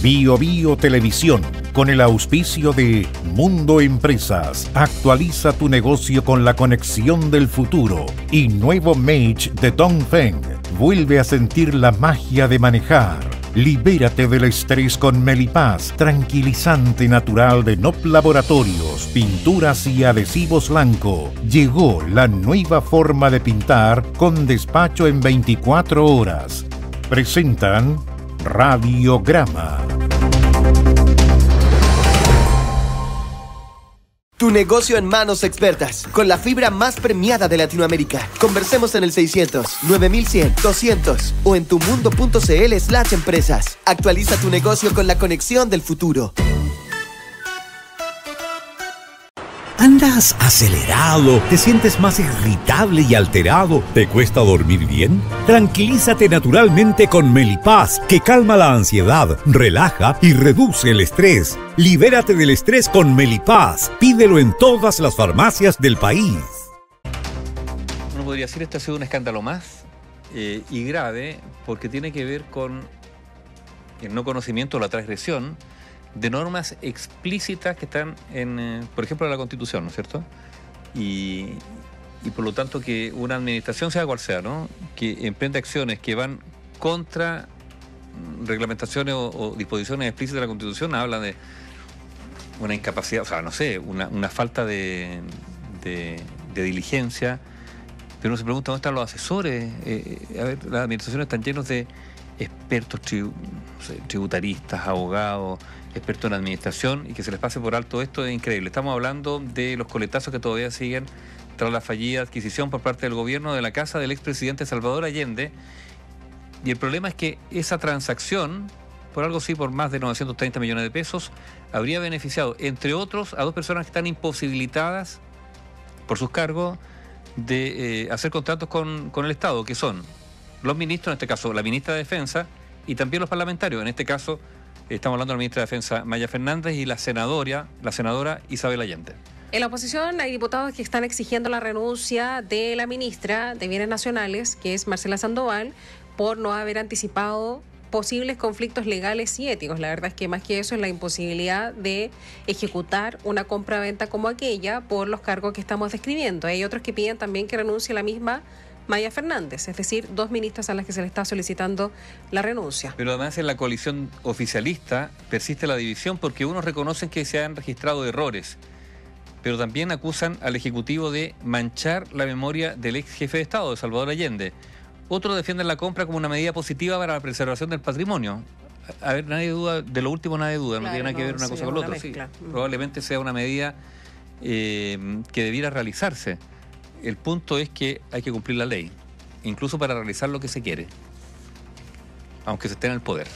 Bio Bio Televisión, con el auspicio de Mundo Empresas. Actualiza tu negocio con la conexión del futuro. Y nuevo Mage de Dongfeng. Vuelve a sentir la magia de manejar. Libérate del estrés con Melipaz, tranquilizante natural de NOP Laboratorios, pinturas y adhesivos Lanco. Llegó la nueva forma de pintar con despacho en 24 horas. Presentan Radiograma. Tu negocio en manos expertas, con la fibra más premiada de Latinoamérica. Conversemos en el 600-9100-200 o en tumundo.cl/empresas. Actualiza tu negocio con la conexión del futuro. ¿Andas acelerado? ¿Te sientes más irritable y alterado? ¿Te cuesta dormir bien? Tranquilízate naturalmente con Melipaz, que calma la ansiedad, relaja y reduce el estrés. Libérate del estrés con Melipaz. Pídelo en todas las farmacias del país. Uno podría decir este ha sido un escándalo más y grave porque tiene que ver con el no conocimiento o la transgresión de normas explícitas que están en, por ejemplo, en la Constitución, ¿no es cierto? Y por lo tanto que una administración, sea cual sea, ¿no?, que emprende acciones que van contra reglamentaciones o disposiciones explícitas de la Constitución, habla de una incapacidad, o sea, no sé, una falta de diligencia. Pero uno se pregunta, ¿dónde están los asesores? A ver, las administraciones están llenas de expertos tributaristas, abogados, expertos en administración, y que se les pase por alto esto es increíble. Estamos hablando de los coletazos que todavía siguen tras la fallida adquisición por parte del gobierno de la casa del expresidente Salvador Allende. Y el problema es que esa transacción, por algo sí, por más de 930 millones de pesos, habría beneficiado, entre otros, a dos personas que están imposibilitadas por sus cargos de hacer contratos con el Estado, que son los ministros, en este caso la ministra de Defensa, y también los parlamentarios. En este caso estamos hablando de la ministra de Defensa Maya Fernández y la senadora Isabel Allende. En la oposición hay diputados que están exigiendo la renuncia de la ministra de Bienes Nacionales, que es Marcela Sandoval, por no haber anticipado posibles conflictos legales y éticos. La verdad es que más que eso es la imposibilidad de ejecutar una compra-venta como aquella por los cargos que estamos describiendo. Hay otros que piden también que renuncie la misma Maya Fernández, es decir, dos ministras a las que se le está solicitando la renuncia. Pero además en la coalición oficialista persiste la división porque unos reconocen que se han registrado errores, pero también acusan al Ejecutivo de manchar la memoria del ex jefe de Estado, de Salvador Allende. Otros defienden la compra como una medida positiva para la preservación del patrimonio. A ver, nadie duda, de lo último nadie duda, claro, no tiene nada que ver una cosa con la otra. Sí, probablemente sea una medida que debiera realizarse. El punto es que hay que cumplir la ley, incluso para realizar lo que se quiere, aunque se esté en el poder.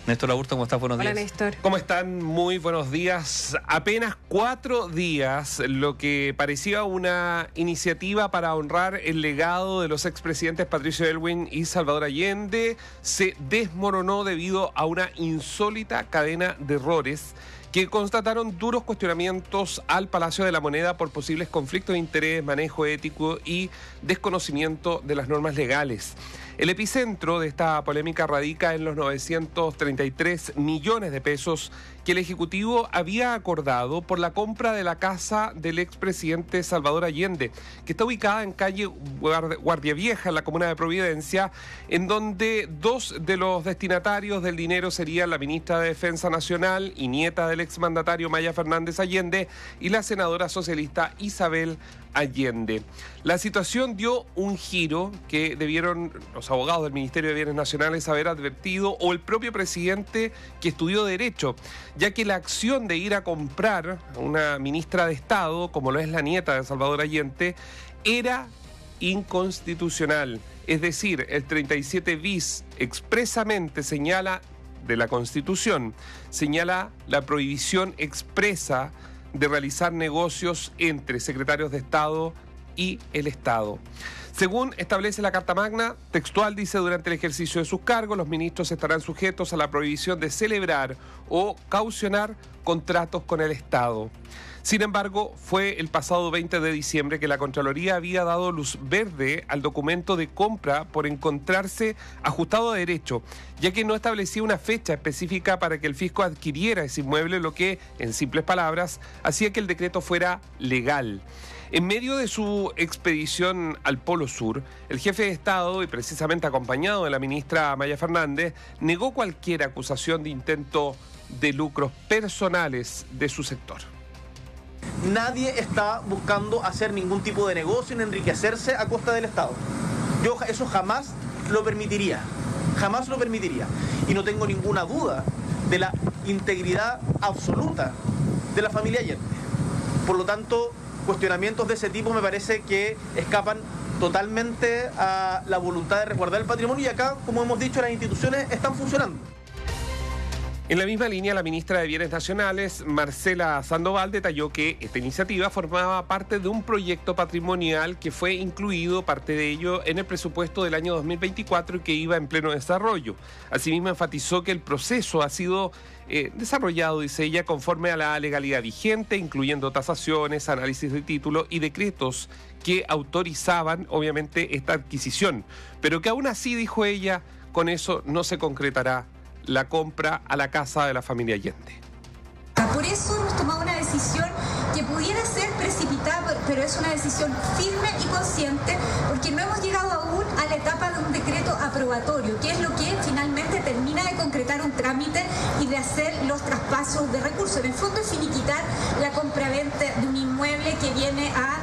Néstor Laburto, ¿cómo estás? Buenos días. Hola, Néstor. ¿Cómo están? Muy buenos días. Apenas 4 días, lo que parecía una iniciativa para honrar el legado de los expresidentes Patricio Aylwin y Salvador Allende se desmoronó debido a una insólita cadena de errores que constataron duros cuestionamientos al Palacio de la Moneda por posibles conflictos de interés, manejo ético y desconocimiento de las normas legales. El epicentro de esta polémica radica en los 933 millones de pesos que el Ejecutivo había acordado por la compra de la casa del expresidente Salvador Allende, que está ubicada en calle Guardia Vieja, en la comuna de Providencia, en donde dos de los destinatarios del dinero serían la ministra de Defensa Nacional y nieta del exmandatario Maya Fernández Allende y la senadora socialista Isabel Allende. La situación dio un giro que debieron los abogados del Ministerio de Bienes Nacionales haber advertido, o el propio presidente que estudió Derecho, ya que la acción de ir a comprar a una ministra de Estado, como lo es la nieta de Salvador Allende, era inconstitucional. Es decir, el 37 bis expresamente señala de la Constitución, señala la prohibición expresa de realizar negocios entre secretarios de Estado y el Estado. Según establece la Carta Magna, textual dice: durante el ejercicio de sus cargos, los ministros estarán sujetos a la prohibición de celebrar o caucionar contratos con el Estado. Sin embargo, fue el pasado 20 de diciembre que la Contraloría había dado luz verde al documento de compra por encontrarse ajustado a derecho, ya que no establecía una fecha específica para que el fisco adquiriera ese inmueble, lo que, en simples palabras, hacía que el decreto fuera legal. En medio de su expedición al Polo Sur, el jefe de Estado, y precisamente acompañado de la ministra Maya Fernández, negó cualquier acusación de intento de lucros personales de su sector. Nadie está buscando hacer ningún tipo de negocio ni enriquecerse a costa del Estado. Yo eso jamás lo permitiría. Jamás lo permitiría. Y no tengo ninguna duda de la integridad absoluta de la familia Allende. Por lo tanto, cuestionamientos de ese tipo me parece que escapan totalmente a la voluntad de resguardar el patrimonio, y acá, como hemos dicho, las instituciones están funcionando. En la misma línea, la ministra de Bienes Nacionales, Marcela Sandoval, detalló que esta iniciativa formaba parte de un proyecto patrimonial que fue incluido, parte de ello, en el presupuesto del año 2024 y que iba en pleno desarrollo. Asimismo, enfatizó que el proceso ha sido desarrollado, dice ella, conforme a la legalidad vigente, incluyendo tasaciones, análisis de título y decretos que autorizaban, obviamente, esta adquisición. Pero que aún así, dijo ella, con eso no se concretará la compra a la casa de la familia Allende. Por eso hemos tomado una decisión que pudiera ser precipitada, pero es una decisión firme y consciente, porque no hemos llegado aún a la etapa de un decreto aprobatorio, que es lo que finalmente termina de concretar un trámite y de hacer los traspasos de recursos. En el fondo es finiquitar la compraventa de un inmueble que viene a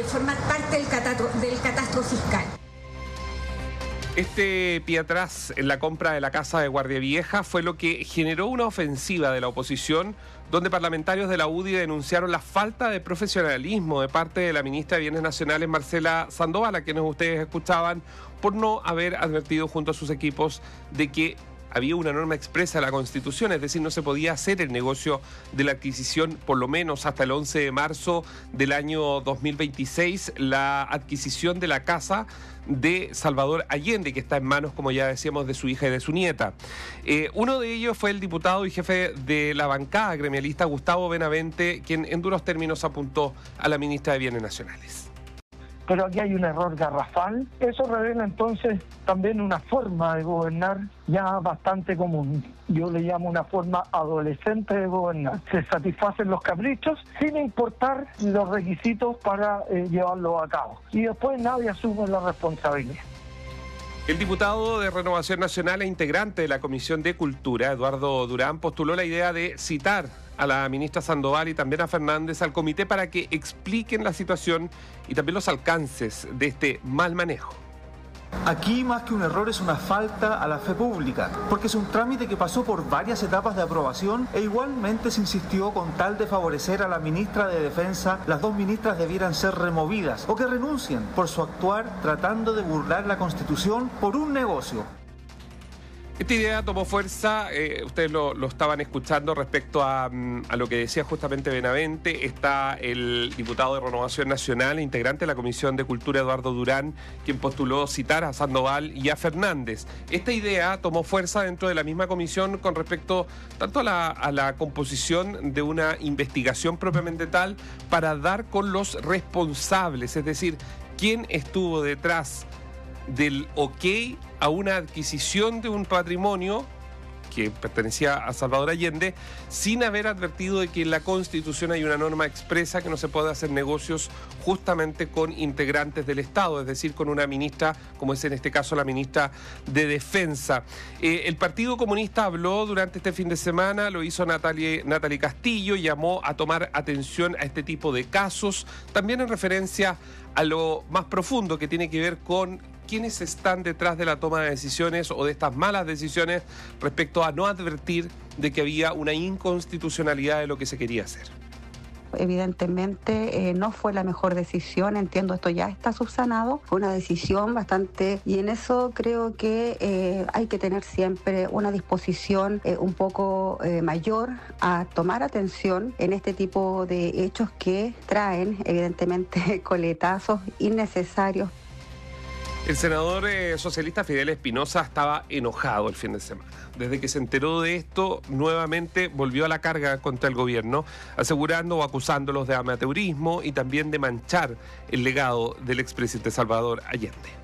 formar parte del catastro fiscal. Este pie atrás en la compra de la casa de Guardia Vieja fue lo que generó una ofensiva de la oposición, donde parlamentarios de la UDI denunciaron la falta de profesionalismo de parte de la ministra de Bienes Nacionales, Marcela Sandoval, a quienes ustedes escuchaban, por no haber advertido junto a sus equipos de que había una norma expresa de la Constitución, es decir, no se podía hacer el negocio de la adquisición, por lo menos hasta el 11 de marzo del año 2026, la adquisición de la casa de Salvador Allende, que está en manos, como ya decíamos, de su hija y de su nieta. Uno de ellos fue el diputado y jefe de la bancada gremialista, Gustavo Benavente, quien en duros términos apuntó a la ministra de Bienes Nacionales. Pero aquí hay un error garrafal. Eso revela entonces también una forma de gobernar ya bastante común. Yo le llamo una forma adolescente de gobernar. Se satisfacen los caprichos sin importar los requisitos para llevarlo a cabo. Y después nadie asume la responsabilidad. El diputado de Renovación Nacional e integrante de la Comisión de Cultura, Eduardo Durán, postuló la idea de citar a la ministra Sandoval y también a Fernández al comité para que expliquen la situación y también los alcances de este mal manejo. Aquí, más que un error, es una falta a la fe pública, porque es un trámite que pasó por varias etapas de aprobación e igualmente se insistió con tal de favorecer a la ministra de Defensa, las dos ministras debieran ser removidas o que renuncien por su actuar tratando de burlar la Constitución por un negocio. Esta idea tomó fuerza, ustedes lo estaban escuchando respecto a lo que decía justamente Benavente. Está el diputado de Renovación Nacional, integrante de la Comisión de Cultura, Eduardo Durán, quien postuló citar a Sandoval y a Fernández. Esta idea tomó fuerza dentro de la misma comisión con respecto tanto a la composición de una investigación propiamente tal para dar con los responsables, es decir, quién estuvo detrás del ok a una adquisición de un patrimonio que pertenecía a Salvador Allende, sin haber advertido de que en la Constitución hay una norma expresa que no se puede hacer negocios justamente con integrantes del Estado, es decir, con una ministra, como es en este caso la ministra de Defensa. El Partido Comunista habló durante este fin de semana, lo hizo Natalie Castillo, llamó a tomar atención a este tipo de casos, también en referencia a lo más profundo que tiene que ver con quiénes están detrás de la toma de decisiones o de estas malas decisiones respecto a no advertir de que había una inconstitucionalidad de lo que se quería hacer. Evidentemente no fue la mejor decisión, entiendo esto ya está subsanado, fue una decisión bastante, y en eso creo que hay que tener siempre una disposición un poco mayor a tomar atención en este tipo de hechos que traen evidentemente coletazos innecesarios. El senador socialista Fidel Espinosa estaba enojado el fin de semana. Desde que se enteró de esto, nuevamente volvió a la carga contra el gobierno, asegurando o acusándolos de amateurismo y también de manchar el legado del expresidente Salvador Allende.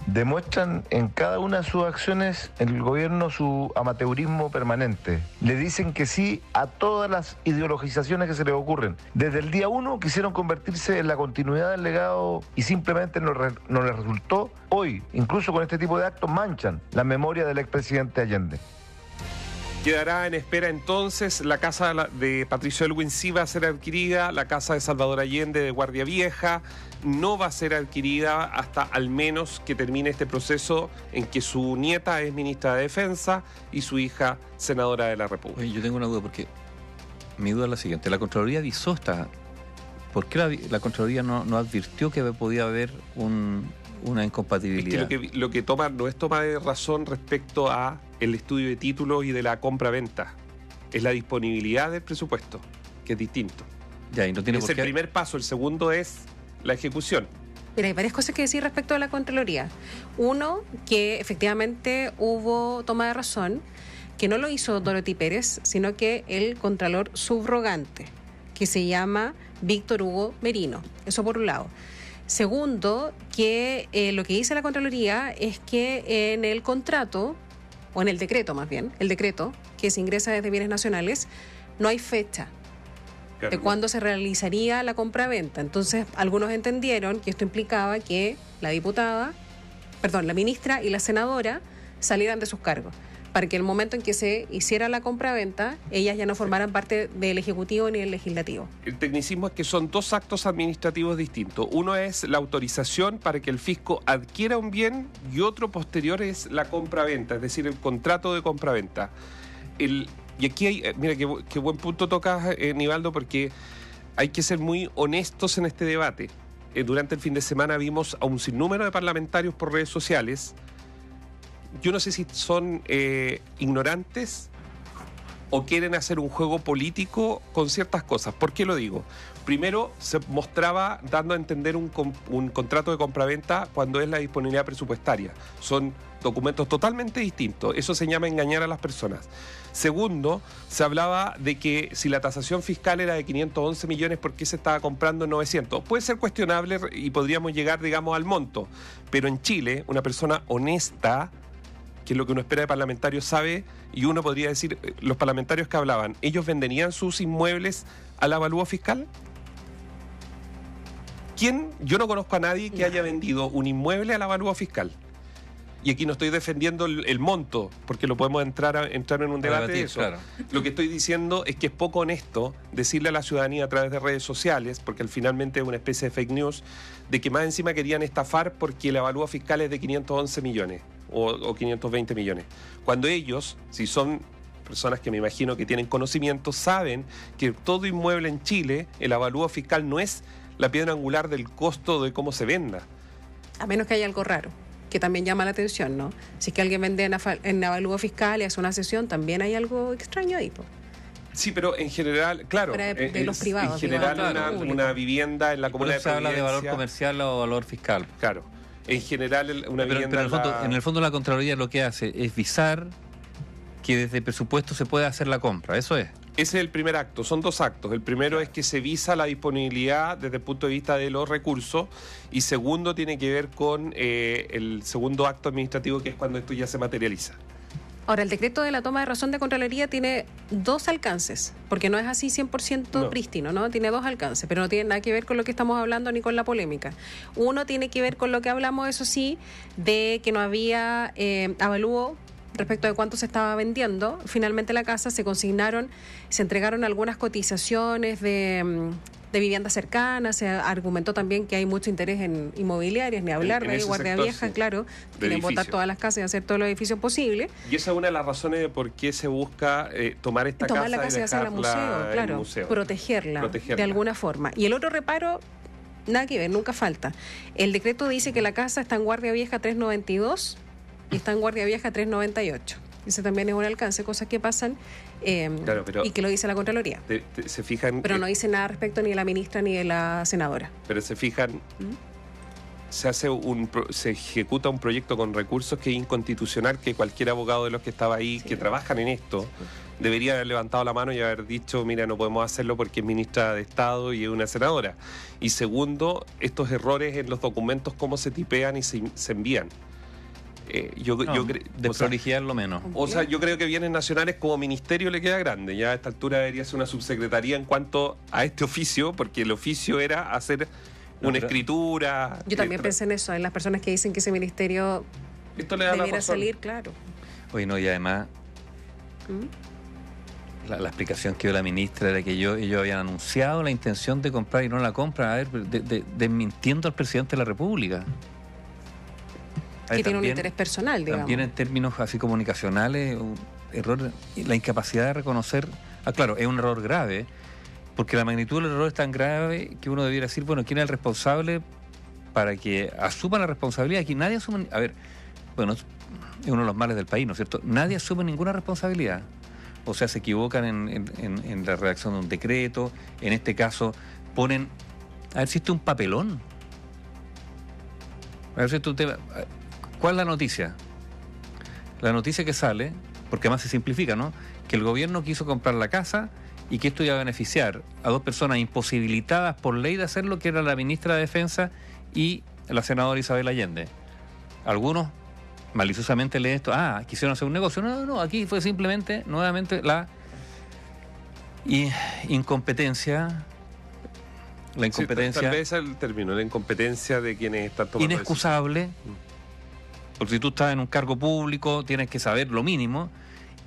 Demuestran en cada una de sus acciones el gobierno su amateurismo permanente. Le dicen que sí a todas las ideologizaciones que se les ocurren. Desde el día 1 quisieron convertirse en la continuidad del legado y simplemente no les resultó. Hoy, incluso con este tipo de actos, manchan la memoria del expresidente Allende. Quedará en espera entonces, la casa de Patricio Aylwin sí va a ser adquirida, la casa de Salvador Allende de Guardia Vieja no va a ser adquirida hasta al menos que termine este proceso en que su nieta es ministra de Defensa y su hija senadora de la República. Oye, yo tengo una duda porque mi duda es la siguiente, la Contraloría avisó ¿por qué la Contraloría no advirtió que podía haber una incompatibilidad? Es que lo que toma no es toma de razón respecto a el estudio de títulos y de la compra-venta. Es la disponibilidad del presupuesto, que es distinto. Ya, y no tiene es por qué. El primer paso, el segundo es la ejecución. Mira, hay varias cosas que decir respecto a la Contraloría. Uno, que efectivamente hubo toma de razón, que no lo hizo Dorothy Pérez, sino que el Contralor subrogante, que se llama Víctor Hugo Merino. Eso por un lado. Segundo, que lo que dice la Contraloría es que en el contrato, o en el decreto más bien, el decreto que se ingresa desde Bienes Nacionales, no hay fecha de cuándo se realizaría la compraventa. Entonces, algunos entendieron que esto implicaba que la ministra y la senadora salieran de sus cargos, para que el momento en que se hiciera la compraventa, ellas ya no formaran parte del Ejecutivo ni del Legislativo. El tecnicismo es que son dos actos administrativos distintos. Uno es la autorización para que el fisco adquiera un bien y otro posterior es la compraventa, es decir, el contrato de compraventa. Y aquí hay, mira, qué buen punto tocas, Nivaldo, porque hay que ser muy honestos en este debate. Durante el fin de semana vimos a un sinnúmero de parlamentarios por redes sociales. Yo no sé si son ignorantes o quieren hacer un juego político con ciertas cosas. ¿Por qué lo digo? Primero, se mostraba dando a entender un contrato de compraventa cuando es la disponibilidad presupuestaria. Son documentos totalmente distintos. Eso se llama engañar a las personas. Segundo, se hablaba de que si la tasación fiscal era de 511 millones, ¿por qué se estaba comprando en 900? Puede ser cuestionable y podríamos llegar, digamos, al monto. Pero en Chile, una persona honesta, que es lo que uno espera de parlamentarios, sabe, y uno podría decir, los parlamentarios que hablaban, ¿ellos venderían sus inmuebles al avalúo fiscal? ¿Quién? Yo no conozco a nadie que haya vendido un inmueble al avalúo fiscal. Y aquí no estoy defendiendo el monto, porque lo podemos entrar en un debate de eso. Claro. Lo que estoy diciendo es que es poco honesto decirle a la ciudadanía a través de redes sociales, porque finalmente es una especie de fake news, de que más encima querían estafar porque el avalúo fiscal es de 511 millones o 520 millones. Cuando ellos, si son personas que me imagino que tienen conocimiento, saben que todo inmueble en Chile, el avalúo fiscal no es la piedra angular del costo de cómo se venda. A menos que haya algo raro, que también llama la atención, ¿no? Si es que alguien vende en avalúo fiscal y hace una sesión, también hay algo extraño ahí, pues. Sí, pero en general, claro, de los privados, en general una vivienda en la comunidad de Providencia. Se habla de valor comercial o valor fiscal. Claro, en general una vivienda... Pero en el fondo la Contraloría lo que hace es visar que desde el presupuesto se puede hacer la compra, eso es. Ese es el primer acto, son dos actos. El primero es que se visa la disponibilidad desde el punto de vista de los recursos y segundo tiene que ver con el segundo acto administrativo, que es cuando esto ya se materializa. Ahora, el decreto de la toma de razón de Contraloría tiene dos alcances, porque no es así 100% prístino, ¿no? Tiene dos alcances, pero no tiene nada que ver con lo que estamos hablando ni con la polémica. Uno tiene que ver con lo que hablamos, eso sí, de que no había avalúo respecto de cuánto se estaba vendiendo. Finalmente la casa se entregaron algunas cotizaciones de viviendas cercanas, se argumentó también que hay mucho interés en inmobiliarias, ni hablar de Guardia Vieja, sí, claro, quieren botar todas las casas y hacer todos los edificios posibles. Y esa es una de las razones de por qué se busca tomar esta casa la casa y hacerla museo, claro, protegerla de alguna forma. Y el otro reparo, nada que ver, nunca falta. El decreto dice que la casa está en Guardia Vieja 392 y está en Guardia Vieja 398. Ese también es un alcance, cosas que pasan claro, y que lo dice la Contraloría. Se fijan, pero no dice nada respecto ni de la ministra ni de la senadora. Pero se fijan, se ejecuta un proyecto con recursos que es inconstitucional, que cualquier abogado de los que estaba ahí, que trabajan en esto, debería haber levantado la mano y haber dicho, mira, no podemos hacerlo porque es ministra de Estado y es una senadora. Y segundo, estos errores en los documentos, cómo se tipean y se envían. Desprolijidad lo menos. O sea, yo creo que bienes nacionales como ministerio le queda grande. Ya a esta altura debería ser una subsecretaría en cuanto a este oficio, porque el oficio era hacer una escritura. Yo también pensé en eso, en las personas que dicen que ese ministerio debiera salir, claro. Oye, no, y además la explicación que dio la ministra era que ellos habían anunciado la intención de comprar y no la compran, a ver, desmintiendo al presidente de la República. Que tiene un interés personal, digamos. También en términos así comunicacionales, un error, la incapacidad de reconocer, claro, es un error grave, porque la magnitud del error es tan grave que uno debiera decir, bueno, ¿quién es el responsable para que asuman la responsabilidad? Aquí nadie asume, a ver, bueno, es uno de los males del país, ¿no es cierto? Nadie asume ninguna responsabilidad. O sea, se equivocan en la redacción de un decreto, en este caso ponen, a ver si existe un papelón. A ver si esto ¿cuál es la noticia? La noticia que sale, porque además se simplifica, ¿no? Que el gobierno quiso comprar la casa y que esto iba a beneficiar a dos personas imposibilitadas por ley de hacerlo, que era la ministra de Defensa y la senadora Isabel Allende. Algunos maliciosamente leen esto, quisieron hacer un negocio. No, aquí fue simplemente, nuevamente, la incompetencia. La incompetencia. Sí, tal vez es el término, la incompetencia de quienes están tomando inexcusable. Porque si tú estás en un cargo público, tienes que saber lo mínimo.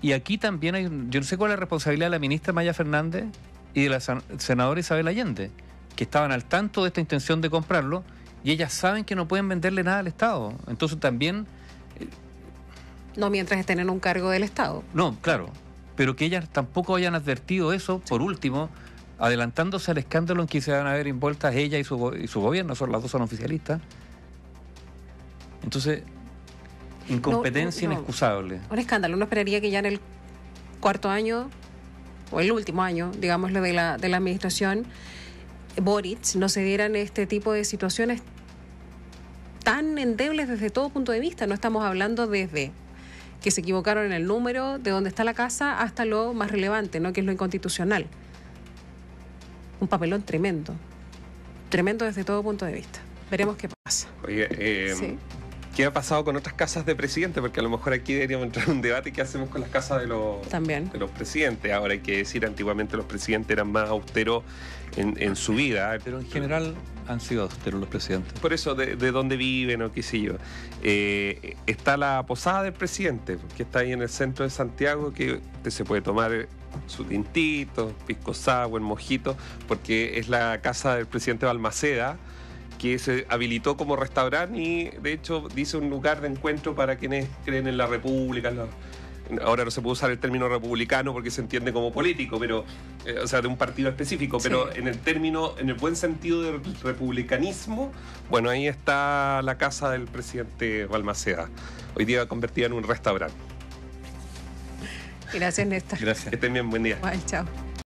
Y aquí también hay, yo no sé cuál es la responsabilidad de la ministra Maya Fernández y de la senadora Isabel Allende, que estaban al tanto de esta intención de comprarlo y ellas saben que no pueden venderle nada al Estado. Entonces también... No mientras estén en un cargo del Estado. No, claro. Pero que ellas tampoco hayan advertido eso, por último, adelantándose al escándalo en que se van a ver envueltas ella y su gobierno, las dos son oficialistas. Entonces... Incompetencia inexcusable. Un escándalo. Uno esperaría que ya en el cuarto año, o el último año, digámoslo, de la administración Boric, no se dieran este tipo de situaciones tan endebles desde todo punto de vista. No estamos hablando desde que se equivocaron en el número, de dónde está la casa, hasta lo más relevante, ¿no? Que es lo inconstitucional. Un papelón tremendo. Tremendo desde todo punto de vista. Veremos qué pasa. Oye, sí. ¿Qué ha pasado con otras casas de presidente? Porque a lo mejor aquí deberíamos entrar en un debate. ¿Qué hacemos con las casas de los presidentes? Ahora hay que decir, antiguamente los presidentes eran más austeros en su vida. Pero en general han sido austeros los presidentes. Por eso, de dónde viven o qué sé yo. Está la posada del presidente, que está ahí en el centro de Santiago, que usted se puede tomar su tintito, pisco sour, mojito, porque es la casa del presidente Balmaceda, que se habilitó como restaurante y de hecho dice un lugar de encuentro para quienes creen en la república. Ahora no se puede usar el término republicano porque se entiende como político, pero o sea, de un partido específico, pero sí. En el buen sentido del republicanismo, bueno, ahí está la casa del presidente Balmaceda, hoy día convertida en un restaurante. Gracias, Néstor. Gracias. Que estén bien, buen día. Bye, chao.